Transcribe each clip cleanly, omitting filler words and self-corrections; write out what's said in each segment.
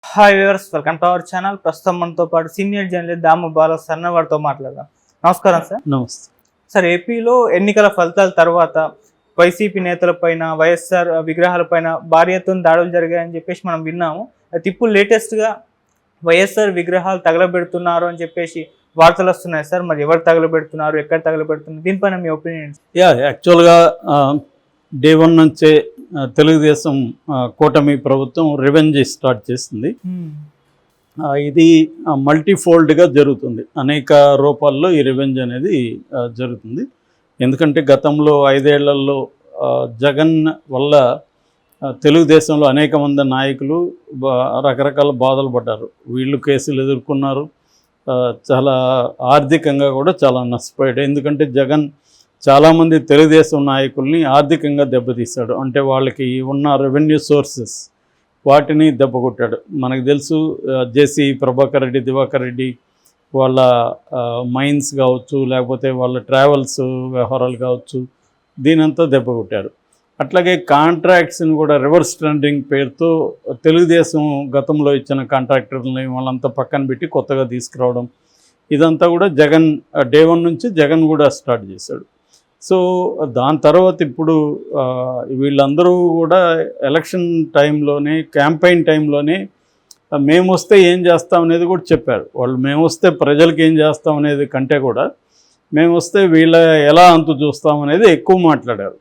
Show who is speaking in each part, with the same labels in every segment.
Speaker 1: Hi viewers, welcome to our channel. ప్రస్తుతం మనతో పాటు సీనియర్ జర్నలిస్ట్ దాము బాల సన్న వారితో మాట్లాడదాం. నమస్కారం సార్.
Speaker 2: నమస్తే
Speaker 1: సార్, ఏపీలో ఎన్నికల ఫలితాల తర్వాత వైసీపీ నేతలపైన, వైఎస్ఆర్ విగ్రహాలపైన భారీ ఎత్తున దాడులు జరిగాయని చెప్పేసి మనం విన్నాము. అయితే ఇప్పుడు లేటెస్ట్గా వైఎస్ఆర్ విగ్రహాలు తగలబెడుతున్నారు అని చెప్పేసి వార్తలు వస్తున్నాయి సార్. మరి ఎవరు తగలబెడుతున్నారు, ఎక్కడ తగలబెడుతున్నారు, దీనిపైన మీ ఒపీనియన్?
Speaker 2: యాక్చువల్గా డే 1 నుంచే తెలుగుదేశం కూటమి ప్రభుత్వం రివెంజ్ స్టార్ట్ చేస్తుంది. ఇది మల్టీఫోల్డ్గా జరుగుతుంది. అనేక రూపాల్లో ఈ రివెంజ్ అనేది జరుగుతుంది. ఎందుకంటే గతంలో 5 ఏళ్లలో జగన్ వల్ల తెలుగుదేశంలో అనేక మంది నాయకులు రకరకాల బాధలు పడ్డారు. వీళ్ళు కేసులు ఎదుర్కొన్నారు. చాలా ఆర్థికంగా కూడా చాలా నష్టపోయాడు. ఎందుకంటే జగన్ చాలామంది తెలుగుదేశం నాయకుల్ని ఆర్థికంగా దెబ్బతీశాడు. అంటే వాళ్ళకి ఉన్న రెవెన్యూ సోర్సెస్ వాటిని దెబ్బకొట్టాడు. మనకు తెలుసు, జేసీ ప్రభాకర్ రెడ్డి, దివాకర్ రెడ్డి వాళ్ళ మైన్స్ కావచ్చు, లేకపోతే వాళ్ళ ట్రావెల్స్ వ్యవహారాలు కావచ్చు, దీనంతా దెబ్బకొట్టారు. అట్లాగే కాంట్రాక్ట్స్ని కూడా రివర్స్ టెండరింగ్ పేరుతో తెలుగుదేశం గతంలో ఇచ్చిన కాంట్రాక్టర్లని వాళ్ళంతా పక్కన పెట్టి కొత్తగా తీసుకురావడం, ఇదంతా కూడా జగన్ డే 1 నుంచి జగన్ కూడా స్టార్ట్ చేశాడు. సో దాని తర్వాత ఇప్పుడు వీళ్ళందరూ కూడా ఎలక్షన్ టైంలోనే, క్యాంపెయిన్ టైంలోనే మేము వస్తే ఏం చేస్తాం అనేది కూడా చెప్పారు. వాళ్ళు మేము వస్తే ప్రజలకు ఏం చేస్తాం అనేది కంటే కూడా మేము వస్తే వీళ్ళ ఎలా అంతు చూస్తాం అనేది ఎక్కువ మాట్లాడారు.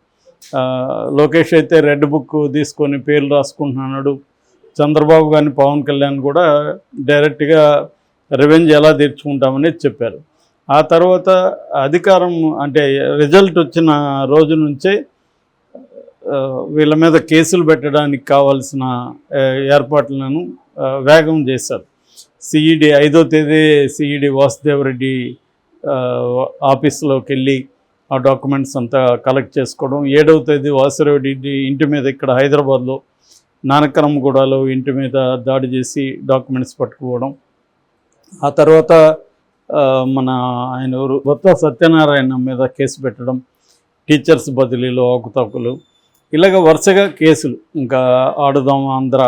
Speaker 2: లోకేష్ అయితే రెడ్ బుక్ తీసుకొని పేర్లు రాసుకుంటున్నాడు. చంద్రబాబు గారిని, పవన్ కళ్యాణ్ కూడా డైరెక్ట్గా రివెంజ్ ఎలా తీర్చుకుంటామనేది చెప్పారు. ఆ తర్వాత అధికారం అంటే రిజల్ట్ వచ్చిన రోజు నుంచే వీళ్ళ మీద కేసులు పెట్టడానికి కావాల్సిన ఏర్పాట్లను వేగం చేశారు. సిఈడి 5వ తేదీ సిఈడి వాసుదేవరెడ్డి ఆఫీస్లోకి వెళ్ళి ఆ డాక్యుమెంట్స్ అంతా కలెక్ట్ చేసుకోవడం. 7వ తేదీ వాసుదేవరెడ్డి ఇంటి మీద ఇక్కడ హైదరాబాద్లో నానక్రమగూడలో ఇంటి మీద దాడి చేసి డాక్యుమెంట్స్ పట్టుకోవడం. ఆ తర్వాత మన ఆయన బొత్స సత్యనారాయణ మీద కేసు పెట్టడం, టీచర్స్ బదిలీలో అవకతవకలు, ఇలాగ వరుసగా కేసులు. ఇంకా ఆడుదాం ఆంధ్ర,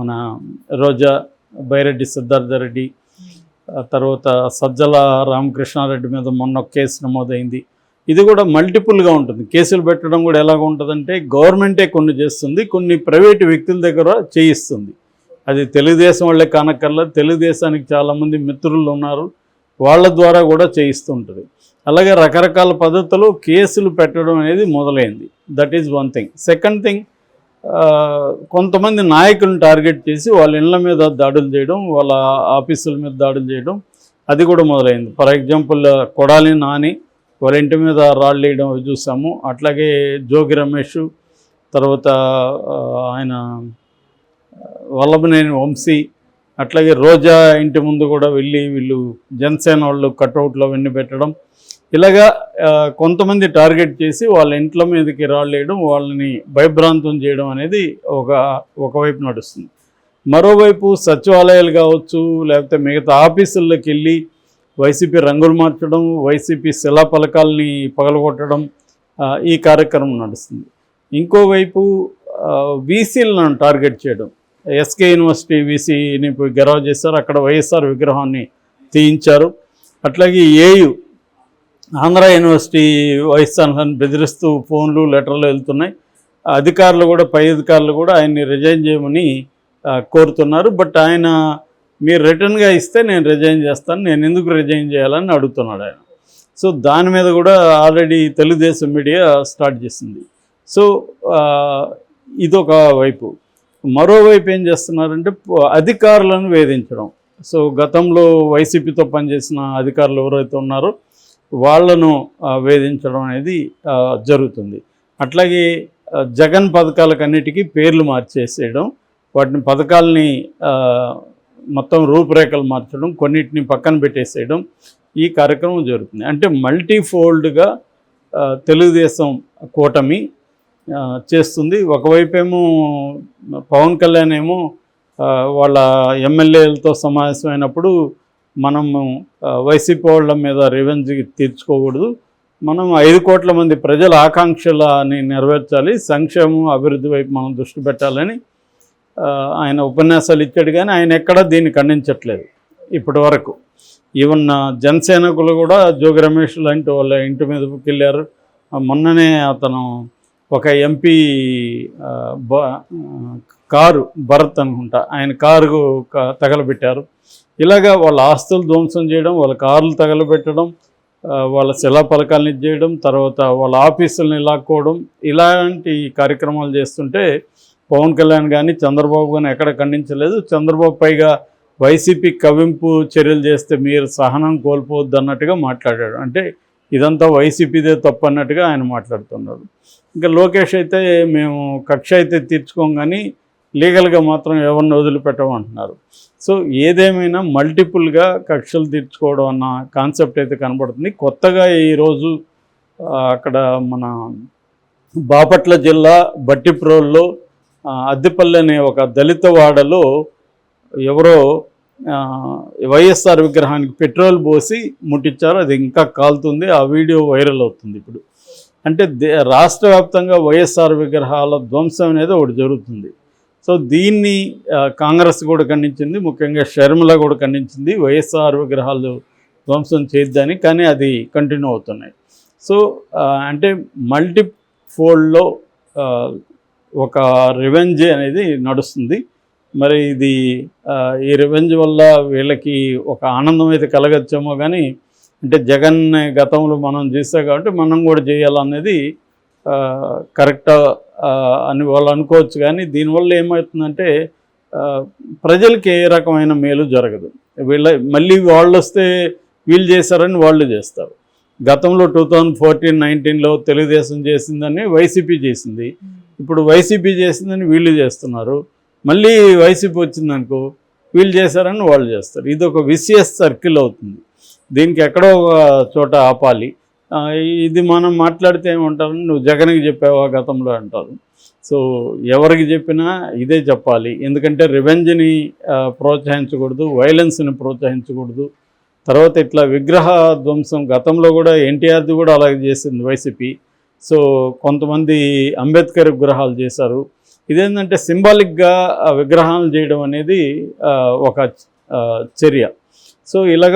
Speaker 2: మన రోజా, బైరెడ్డి సిద్ధార్థరెడ్డి, తర్వాత సజ్జల రామకృష్ణారెడ్డి మీద మొన్న కేసు నమోదైంది. ఇది కూడా మల్టిపుల్గా ఉంటుంది. కేసులు పెట్టడం కూడా ఎలాగ ఉంటుందంటే గవర్నమెంటే కొన్ని చేస్తుంది, కొన్ని ప్రైవేటు వ్యక్తుల దగ్గర చేయిస్తుంది. అది తెలుగుదేశం వాళ్ళే కానక్కర్లా, తెలుగుదేశానికి చాలామంది మిత్రులు ఉన్నారు, వాళ్ళ ద్వారా కూడా చేయిస్తుంటుంది. అలాగే రకరకాల పద్ధతులు కేసులు పెట్టడం అనేది మొదలైంది. That is one thing. Second thing, కొంతమంది నాయకులను టార్గెట్ చేసి వాళ్ళ ఇళ్ళ మీద దాడులు చేయడం, వాళ్ళ ఆఫీసుల మీద దాడులు చేయడం, అది కూడా మొదలైంది. ఫర్ ఎగ్జాంపుల్ కొడాలి నాని వాళ్ళ ఇంటి మీద రాళ్ళు వేయడం చూసాము. అట్లాగే జోగి రమేష్, తర్వాత ఆయన వల్లభనేని వంశీ, అట్లాగే రోజా ఇంటి ముందు కూడా వెళ్ళి వీళ్ళు జనసేన వాళ్ళు కట్అవుట్లో అవన్నీ పెట్టడం, ఇలాగా కొంతమంది టార్గెట్ చేసి వాళ్ళ ఇంట్ల మీదకి రాళ్ళు వేయడం, వాళ్ళని భయభ్రాంతం చేయడం అనేది ఒకవైపు నడుస్తుంది. మరోవైపు సచివాలయాలు కావచ్చు, లేకపోతే మిగతా ఆఫీసుల్లోకి వెళ్ళి వైసీపీ రంగులు మార్చడం, వైసీపీ శిలాఫలకాలని పగలగొట్టడం, ఈ కార్యక్రమం నడుస్తుంది. ఇంకోవైపు వీసీలను టార్గెట్ చేయడం. ఎస్కే యూనివర్సిటీ వీసీని గెరవ చేశారు, అక్కడ వైఎస్ఆర్ విగ్రహాన్ని తీయించారు. అట్లాగే ఏయు ఆంధ్ర యూనివర్సిటీ వైస్ ఛాన్సలర్ని బెదిరిస్తూ ఫోన్లు, లెటర్లు వెళ్తున్నాయి. అధికారులు కూడా, పై అధికారులు కూడా ఆయన్ని రిజైన్ చేయమని కోరుతున్నారు. బట్ ఆయన మీరు రిటర్న్గా ఇస్తే నేను రిజైన్ చేస్తాను, నేను ఎందుకు రిజైన్ చేయాలని అడుగుతున్నాడు ఆయన. సో దాని మీద కూడా ఆల్రెడీ తెలుగుదేశం మీడియా స్టార్ట్ చేసింది. సో ఇదొక వైపు. మరోవైపు ఏం చేస్తున్నారంటే అధికారులను వేధించడం. సో గతంలో వైసీపీతో పనిచేసిన అధికారులు ఎవరైతే ఉన్నారో వాళ్లను వేధించడం అనేది జరుగుతుంది. అట్లాగే జగన్ పథకాలకన్నిటికీ పేర్లు మార్చేసేయడం, వాటిని పథకాలని మొత్తం రూపురేఖలు మార్చడం, కొన్నిటిని పక్కన పెట్టేసేయడం, ఈ కార్యక్రమం జరుగుతుంది. అంటే మల్టీఫోల్డ్గా తెలుగుదేశం కూటమి చేస్తుంది. ఒకవైపేమో పవన్ కళ్యాణ్ ఏమో వాళ్ళ ఎమ్మెల్యేలతో సమావేశమైనప్పుడు మనము వైసీపీ వాళ్ళ మీద రివెంజ్ తీర్చుకోకూడదు, మనం 5 కోట్ల మంది ప్రజల ఆకాంక్షలని నెరవేర్చాలి, సంక్షేమం అభివృద్ధి వైపు మనం దృష్టి పెట్టాలని ఆయన ఉపన్యాసాలు ఇచ్చాడు, కానీ ఆయన ఎక్కడా దీన్ని ఖండించట్లేదు ఇప్పటి వరకు. ఈవెన్ జనసేనకులు కూడా జోగి రమేష్ లాంటి వాళ్ళ ఇంటి మీదకి వెళ్ళారు. మొన్ననే అతను ఒక ఎంపీ కారు భరత్ అనుకుంటా, ఆయన కారు తగలబెట్టారు. ఇలాగా వాళ్ళ ఆస్తులు ధ్వంసం చేయడం, వాళ్ళ కార్లు తగలబెట్టడం, వాళ్ళ శిలాఫలకాలను ఇచ్చేయడం, తర్వాత వాళ్ళ ఆఫీసులను లాక్కోవడం, ఇలాంటి కార్యక్రమాలు చేస్తుంటే పవన్ కళ్యాణ్ కానీ చంద్రబాబు కానీ ఎక్కడ ఖండించలేదు. చంద్రబాబు పైగా వైసీపీ కవింపు చర్యలు చేస్తే మీరు సహనం కోల్పోవద్దు అన్నట్టుగా మాట్లాడాడు. అంటే ఇదంతా వైసీపీదే తప్పు అన్నట్టుగా ఆయన మాట్లాడుతున్నాడు. ఇంకా లోకేష్ అయితే మేము కక్ష అయితే తీర్చుకోం కానీ లీగల్గా మాత్రం ఎవరిని వదిలిపెట్టమంటున్నారు. సో ఏదేమైనా మల్టిపుల్గా కక్షలు తీర్చుకోవడం అన్న కాన్సెప్ట్ అయితే కనబడుతుంది. కొత్తగా ఈరోజు అక్కడ మన బాపట్ల జిల్లా బట్టిప్రోల్లో అద్దెపల్లి అనే ఒక దళిత వాడలో ఎవరో వైఎస్ఆర్ విగ్రహానికి పెట్రోల్ పోసి ముట్టించారు. అది ఇంకా కాలుతుంది. ఆ వీడియో వైరల్ అవుతుంది ఇప్పుడు. అంటే రాష్ట్ర వ్యాప్తంగా వైఎస్ఆర్ విగ్రహాల ధ్వంసం అనేది ఒకటి జరుగుతుంది. సో దీన్ని కాంగ్రెస్ కూడా ఖండించింది, ముఖ్యంగా షర్మిల కూడా ఖండించింది, వైఎస్ఆర్ విగ్రహాలు ధ్వంసం చేయొద్దని. కానీ అది కంటిన్యూ అవుతున్నాయి. సో అంటే మల్టీఫోల్డ్లో ఒక రివెంజ్ అనేది నడుస్తుంది. మరి ఇది ఈ రివెంజ్ వల్ల వీళ్ళకి ఒక ఆనందం అయితే కలగచ్చేమో, కానీ అంటే జగన్ గతంలో మనం చేస్తాం కాబట్టి మనం కూడా చేయాలనేది కరెక్ట్ అని వాళ్ళు అనుకోవచ్చు. కానీ దీనివల్ల ఏమవుతుందంటే ప్రజలకి ఏ రకమైన మేలు జరగదు. మళ్ళీ వాళ్ళు వస్తే వీళ్ళు చేశారని వాళ్ళు చేస్తారు. గతంలో 2014-19లో తెలుగుదేశం చేసిందని వైసీపీ చేసింది, ఇప్పుడు వైసీపీ చేసిందని వీళ్ళు చేస్తున్నారు. మళ్ళీ వైసీపీ వచ్చిందనుకో వీళ్ళు చేశారని వాళ్ళు చేస్తారు. ఇది ఒక విసియస్ సర్కిల్ అవుతుంది. దీనికి ఎక్కడో ఒక చోట ఆపాలి. ఇది మనం మాట్లాడితే ఏమంటారు, నువ్వు జగన్కి చెప్పావా గతంలో అంటారు. సో ఎవరికి చెప్పినా ఇదే చెప్పాలి. ఎందుకంటే రివెంజ్ని ప్రోత్సహించకూడదు, వైలెన్స్ని ప్రోత్సహించకూడదు. తర్వాత ఇట్లా విగ్రహ ధ్వంసం గతంలో కూడా ఎన్టీఆర్ది కూడా అలాగే చేసింది వైసీపీ. సో కొంతమంది అంబేద్కర్ విగ్రహాలు చేశారు. ఇదేంటంటే సింబాలిక్గా విగ్రహాలు చేయడం అనేది ఒక చర్య. సో ఇలాగ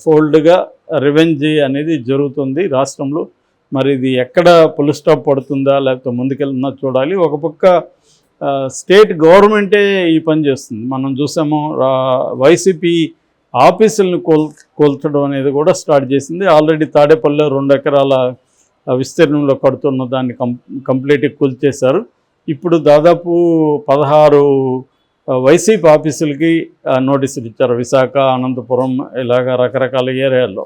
Speaker 2: ఫోల్డ్గా రివెంజ్ అనేది జరుగుతుంది రాష్ట్రంలో. మరి ఇది ఎక్కడ పుల్ స్టాప్ పడుతుందా లేకపోతే ముందుకెళ్తుందా చూడాలి. ఒక పక్క స్టేట్ గవర్నమెంటే ఈ పని చేస్తుంది. మనం చూసాము వైసీపీ ఆఫీసులను కోల్చడం అనేది కూడా స్టార్ట్ చేసింది. ఆల్రెడీ తాడేపల్లిలో 2 ఎకరాల విస్తీర్ణంలో కడుతున్న దాన్ని కంప్లీట్గా కూల్చేశారు. ఇప్పుడు దాదాపు 16 వైసీపీ ఆఫీసులకి నోటీసులు ఇచ్చారు, విశాఖ, అనంతపురం, ఇలాగ రకరకాల ఏరియాల్లో.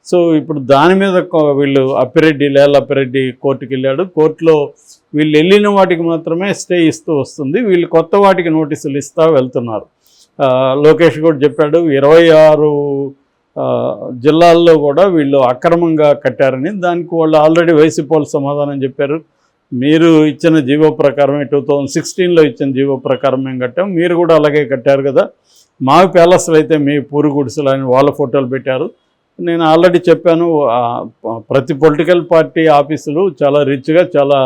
Speaker 2: సో ఇప్పుడు దాని మీద వీళ్ళు అప్పిరెడ్డి కోర్టుకి వెళ్ళాడు. కోర్టులో వీళ్ళు వెళ్ళిన వాటికి మాత్రమే స్టే ఇస్తూ వస్తుంది, వీళ్ళు కొత్త వాటికి నోటీసులు ఇస్తూ వెళ్తున్నారు. లోకేష్ కూడా చెప్పాడు 26 జిల్లాల్లో కూడా వీళ్ళు అక్రమంగా కట్టారని. దానికి వాళ్ళు ఆల్రెడీ వైసీపీ వాళ్ళు సమాధానం చెప్పారు, మీరు ఇచ్చిన జీవో ప్రకారమే 2016లో ఇచ్చిన జీవో ప్రకారం మేము కట్టాం, మీరు కూడా అలాగే కట్టారు కదా, మా ప్యాలెస్లు అయితే మీ పూరి గుడిసెలు అని వాళ్ళ ఫోటోలు పెట్టారు. నేను ఆల్రెడీ చెప్పాను, ప్రతి పొలిటికల్ పార్టీ ఆఫీసులు చాలా రిచ్గా చాలా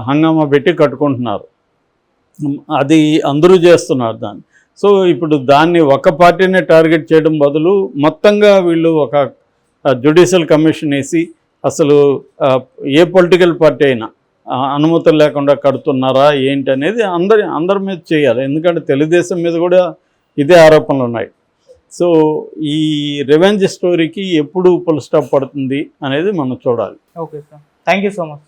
Speaker 2: హంగామా పెట్టి కట్టుకుంటున్నారు, అది అందరూ చేస్తున్నారు దాన్ని. సో ఇప్పుడు దాన్ని ఒక పార్టీనే టార్గెట్ చేయడం బదులు మొత్తంగా వీళ్ళు ఒక జ్యుడిషియల్ కమిషన్ వేసి అసలు ఏ పొలిటికల్ పార్టీ అయినా అనుమతులు లేకుండా కడుతున్నారా ఏంటి అనేది అందరి మీద చేయాలి. ఎందుకంటే తెలుగుదేశం మీద కూడా ఇదే ఆరోపణలు ఉన్నాయి. సో ఈ రివెంజ్ స్టోరీకి ఎప్పుడు ఫుల్ స్టాప్ పడుతుంది అనేది మనం చూడాలి.
Speaker 1: Okay sir, thank you so much.